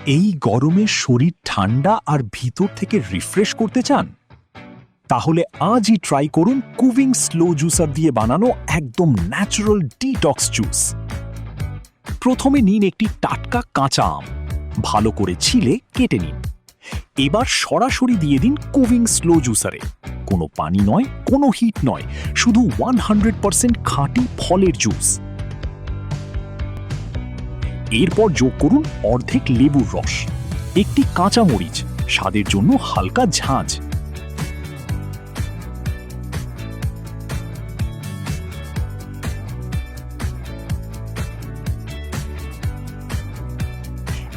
এই গরমে শরীর ঠান্ডা আর ভিতর থেকে রিফ্রেশ করতে চান? তাহলে আজই ট্রাই করুন কুভিং স্লো জুসার দিয়ে বানানো একদম ন্যাচারাল ডিটক্স জুস। প্রথমে নিন একটি টাটকা কাঁচা আম, ভালো করে ছিলে কেটে নিন। এবার সরাসরি দিয়ে দিন কুভিং স্লো জুসারে। কোনো পানি নয়, কোনো হিট নয়, শুধু 100% খাঁটি ফলের জুস। এরপর যোগ করুন অর্ধেক লেবুর রস, একটি কাঁচা মরিচ, স্বাদের জন্য হালকা ঝাঁঝ।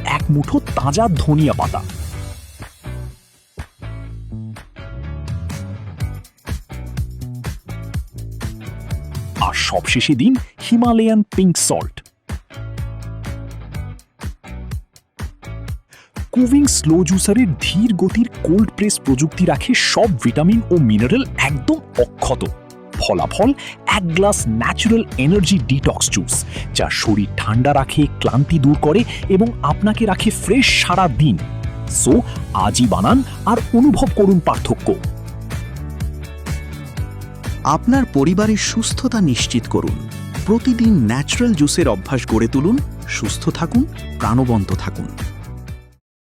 এক মুঠো তাজা ধনিয়া পাতা। আর সবশেষে দিন হিমালয়ান পিঙ্ক সল্ট। কুভিং স্লো জুসারের ধীর গতির কোল্ড প্রেস প্রযুক্তি রাখে সব ভিটামিন ও মিনারেল একদম অক্ষত। ফলাফল এক glass natural energy detox juice, যা শরীর ঠান্ডা রাখে, ক্লান্তি দূর করে এবং আপনাকে রাখে ফ্রেশ সারা দিন। সো আজই বানান আর অনুভব করুন পার্থক্য। আপনার পরিবারের সুস্থতা নিশ্চিত করুন। প্রতিদিন ন্যাচারাল জুসের অভ্যাস গড়ে তুলুন। সুস্থ থাকুন, প্রাণবন্ত থাকুন।